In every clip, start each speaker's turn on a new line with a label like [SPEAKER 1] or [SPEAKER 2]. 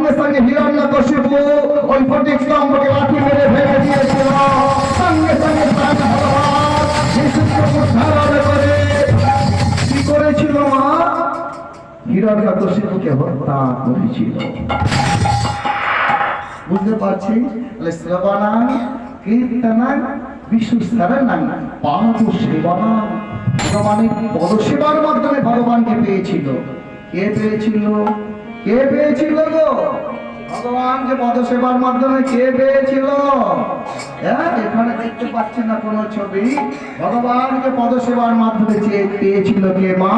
[SPEAKER 1] সঙ্গে সঙ্গে হিরণ্যকশিপু ওই ফটিক স্তম্ভকে লাঠি মেরে ভেঙে দিয়েছিল। সঙ্গে সঙ্গে ভগবান যিশুকে উদ্ধার করে কি করেছিল মা? হিরণ্যকশিপুকে হত্যা করেছিল। বুঝতে পারছি? শ্রবণাং কীর্তনাং বিশ্বস্তরণাং পাদসেবনাং। ভগবানের পদসেবার মাধ্যমে ভগবানকে পেয়েছিল। কে পেয়েছিল? কে পেয়েছিল গো? ভগবানকে পদসেবার মাধ্যমে কে পেয়েছিল? হ্যাঁ, এখানে দেখতে পাচ্ছেন না কোনো ছবি। ভগবানকে পদসেবার মাধ্যমে পেয়েছিল কে? মা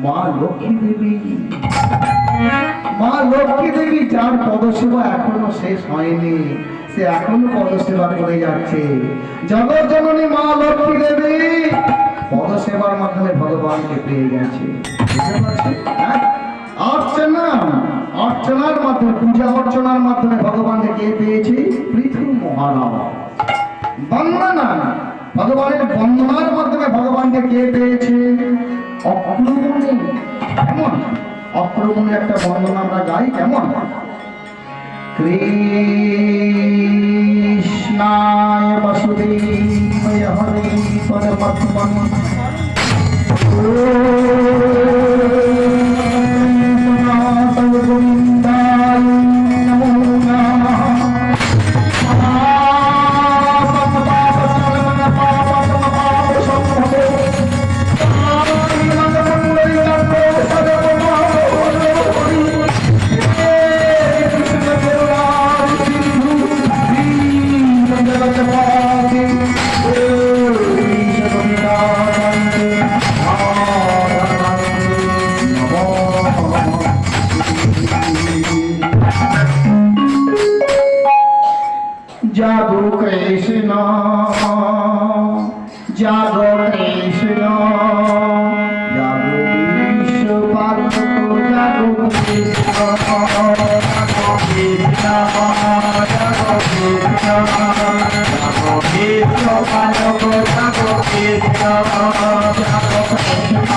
[SPEAKER 1] মা লক্ষ্মী দেবী। মা লক্ষ্মী দেবী, যার পদসেবা এখনো শেষ হয়নি, সে এখনো পদসেবা করে যাচ্ছে। জগৎ জননী মা লক্ষ্মী দেবী পদসেবার মাধ্যমে ভগবানকে পেয়ে গেছে। অর্চনা, অর্চনার মাধ্যমে, পূজা অর্চনার মাধ্যমে ভগবানকে কে পেয়েছে? পৃথু মহারাজ। বন্দনা, ভগবানের বন্দনার মাধ্যমে ভগবানকে কে পেয়েছে? অক্রমণী। কেমন অক্রমণী একটা বন্দনা আমরা গাই, কেমন? কৃষ্ণায় বাসুদেবায় হরে পরমাত্মনে সনাতন গোবিন্দায় নমো নমঃ। জাগো কৃষ্ণ, জাগো কৃষ্ণ, জাগো বিশ্বপালক, জাগো কৃষ্ণ, জাগো কৃষ্ণ, জাগো কৃষ্ণ, জাগো বিশ্বপালক, জাগো কৃষ্ণ, জাগো কৃষ্ণ,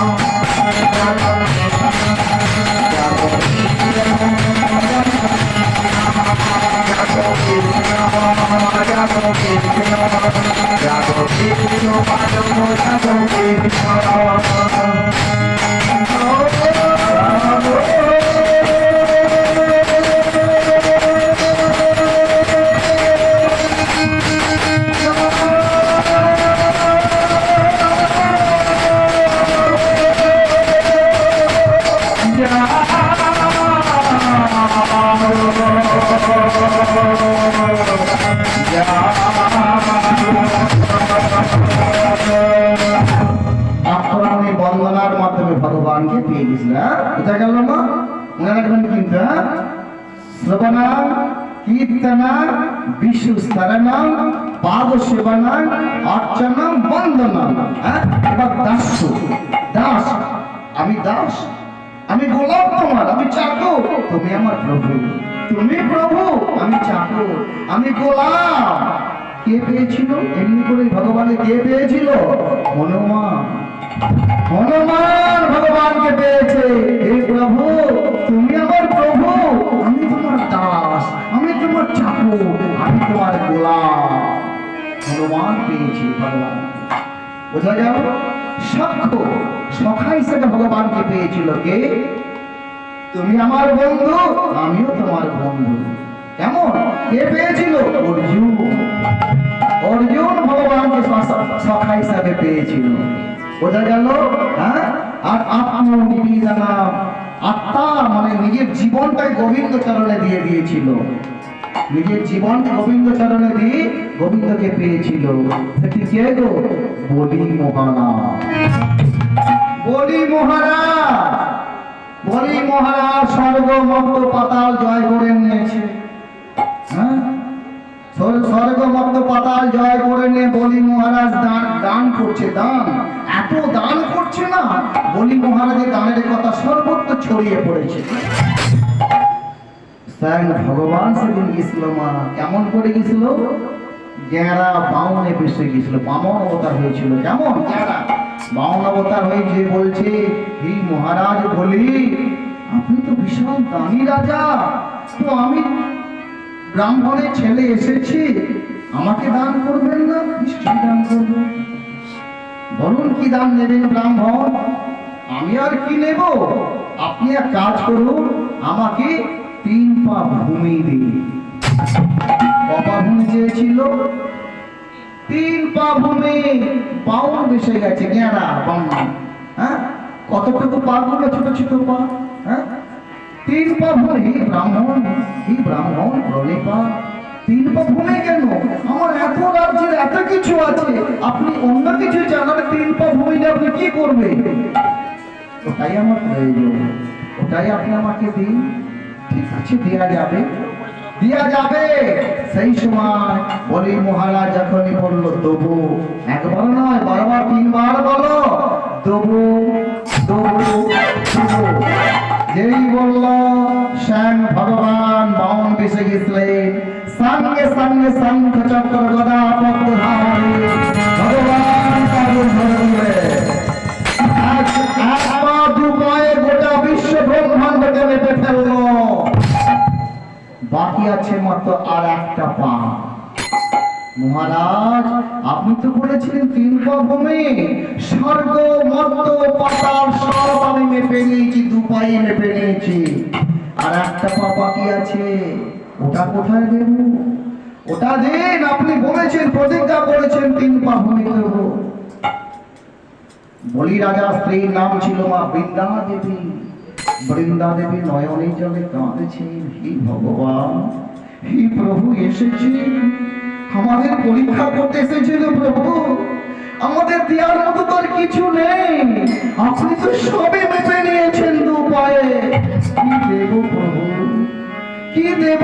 [SPEAKER 1] বন্দনার মাধ্যমে ভগবানকে পেয়ে গেছিল। কোথায় গেল মা? মনে রাখবেন কিন্তু। শ্রবণাং কীর্তনাং বিশ্বস্তরণাং পাদসেবনাং অর্চনাং বন্দনাং। এবার দাস, দাস, আমি দাস, আমি গোলাম তোমার, আমি চাকর, তুমি আমার প্রভু। তুমি প্রভু, আমি চাকর, আমি গোলাম। কে পেয়েছিল? এমনি করে ভগবানে কে পেয়েছিল? হনুমান। হনুমান ভগবানকে পেয়েছে। হে প্রভু, তুমি আমার প্রভু, আমি তোমার দাস, আমি তোমার চাকর, আমি তোমার গোলাম। হনুমান পেয়েছি ভগবান। বোঝা যাও? সাক্ষ্য, সখা হিসেবে ভগবানকে পেয়েছিল কে? তুমি আমার বন্ধু, আমিও তোমার বন্ধু। কেমন? কে পেয়েছিল? অর্জুন। অর্জুন ভগবানকে সখা হিসাবে পেয়েছিল। বোঝা গেল? হ্যাঁ। আর আত্মনিবেদনা, আত্মা মানে নিজের জীবনটাই গোবিন্দ চরণে দিয়ে দিয়েছিল। নিজের জীবন গোবিন্দ চরণে দিয়ে গোবিন্দকে পেয়েছিল। সেটি কে গো? বলি মহারাজ। বলি মহারাজ, বলি মহারাজ স্বর্গ মর্ত পাতাল জয় করে নিয়েছে। হ্যাঁ, স্বর্গ মর্ত পাতাল জয় করে নিয়ে বলি মহারাজ দান করছে। দান, এত দান করছে না, বলি মহারাজের দানের কথা সর্বত্র ছড়িয়ে পড়েছে। স্বয়ং ভগবান সেদিন গেছিল মা। কেমন করে গেছিল? গেঁড়া বাউনে বেসে গেছিল, বামন অবতার হয়েছিল। কেমন? গেঁড়া বাউন অবতার হয়ে যে বলছে, হে মহারাজ বলি, আপনি তো বিশাল দানি রাজা, তো আমি ব্রাহ্মণের ছেলে এসেছি, আমাকে দান করবেন না? নিশ্চয়ই দান করবেন। বলুন কি দান নেবেন ব্রাহ্মণ? আমি আর কি নেব, আপনি এক কাজ করুন, আমাকে 3 পা ভূমি দিন। কপা ভূমি চেয়েছিল? 3 পা ভূমি। পাউন বেসে গেছে গেঁড়া বাংলা। হ্যাঁ, কতটুকু পা গুলো, ছোট ছোট পা। হ্যাঁ, 3 পা ভূমি। ব্রাহ্মণ, এই ব্রাহ্মণ বলে পা 3 পা ভূমি কেন? আমার এত রাজ্যের এত কিছু আছে, আপনি অন্য কিছু জানার 3 পা ভূমি নিয়ে আপনি কি করবেন? ওটাই আমার প্রয়োজন, ওটাই আপনি আমাকে দিন। ঠিক আছে, দেয়া যাবে, দেয়া যাবে। সেই সময় বলি মহারাজ যখনই বললো দেবো, একবার নয় বারবার 3 বার বলো দেবো দেবো দেবো। যেই বলল স্বয়ং ভগবান বাউন বেসে গেছিলেন, সঙ্গে সঙ্গে শঙ্খ চক্র গদা পদ্মধারী ভগবান কাবুল ধরলে। এক পা 2 পায়ে গোটা বিশ্ব ব্রহ্মাণ্ডকে মেপে ফেললো। বাকি আছে মাত্র আর একটা পা। মহারাজ, আপনি তো বলেছিলেন 3 পা ভূমি, স্বর্গ মর্ত পাতাল সব আমি মেপে নিয়েছি, 2 পায়ে মেপে নিয়েছি, আর একটা পা বাকি আছে, ওটা কোথায় দেব? ওটা দিন। আপনি বলেছেন, প্রতিজ্ঞা করেছেন 3 পা ভূমি দেব। বলি রাজা স্ত্রীর নাম ছিল মা বৃন্দা দেবী। বৃন্দা দেবী নয়নে জলে কাঁদেছেন, হে ভগবান, হে প্রভু এসেছে, আমাদের পরীক্ষা করতে এসেছিল প্রভু, আমাদের দেওয়ার মতো তো আর কিছু নেই, আপনি তো সবে মেপে নিয়েছেন 2 পায়ে, কি দেব প্রভু, কি দেব?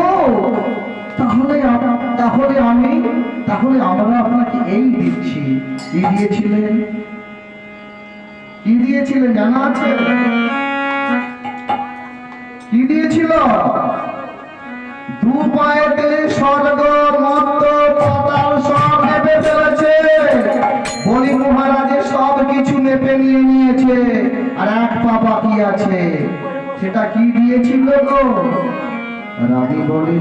[SPEAKER 1] তাহলে আমরা আপনাকে এই দিচ্ছি। কি দিয়েছিলেন? কি দিয়েছিলেন জানা আছে? কি দিয়েছিল? 2 পায়েতে স্বর্গ মর্ত পাতাল সব মেপে ফেলেছে। বলি মহারাজের সব কিছু মেপে নিয়ে নিয়েছে, আর 1 পা বাকি আছে। সেটা কি দিয়েছিল গো? রানী বলি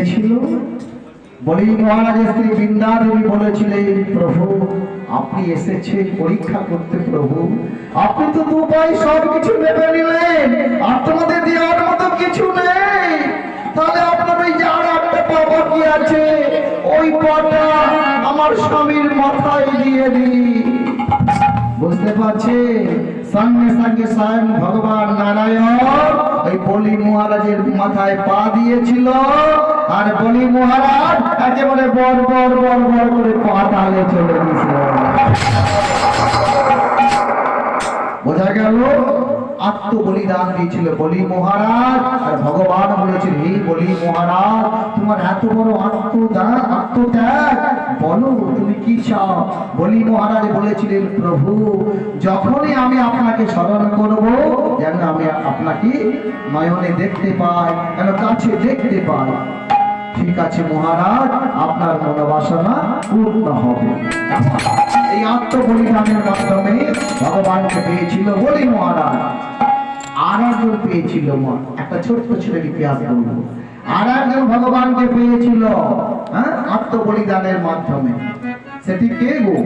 [SPEAKER 1] দিয়েছিল। বলি মহারাজের স্ত্রী বৃন্দা দেবী বলেছিলেন, প্রভু আপনি এসেছেন পরীক্ষা করতে, প্রভু আপনি তো দুপাই সব কিছু নেবে নিলেন, আর তোমাদের দেওয়ার মতো কিছু নেই, তাহলে আপনার ওই যে আর একটা পা বাকি আছে, ওই পাটা আমার স্বামীর মাথায় দিয়ে দিই। বুঝতে পারছে? সঙ্গে সঙ্গে স্বয়ং ভগবান নারায়ণ ওই বলি মহারাজের মাথায় পা দিয়েছিল, আর বলি মহারাজ একেবারে বর বর বর বর করে পাতালে চলে গেছিল। বোঝা গেল আত্ম বলিদান দিয়েছিল বলি মহারাজ। আর ভগবান বলেছিল, হে বলি মহারাজ তোমার এত বড় আত্মত্যাগ, বলো তুমি কি চাও? বলি মহারাজ বলেছিলেন, প্রভু যখনই আমি আপনাকে স্মরণ করব, যেন আমি আপনাকে নয়নে দেখতে পাই, যেন কাছে দেখতে পাই। ঠিক আছে মহারাজ, আপনার মনোবাসনা পূর্ণ হবে। এই আত্মবলিদানের মাধ্যমে ভগবানকে পেয়েছিল বলি মহারাজ। আর একজন পেয়েছিল, একটা ছোট্ট ছেলের ইতিহাস বলবো। আর একজন ভগবানকে পেয়েছিল আত্মবলিদানের মাধ্যমে। সেটি কে গো?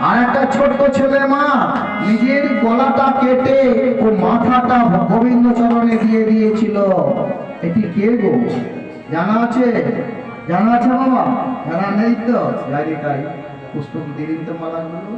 [SPEAKER 1] আর একটা ছোট্ট ছেলে মা নিজের গলাটা কেটে ও মাথাটা গোবিন্দ চরণে দিয়ে দিয়েছিল। এটি কে গো? জানা আছে? জানা আছে বাবা? জানা নেই তো? যাই তাই পুষ্প দিলেন তো মালাগুলো।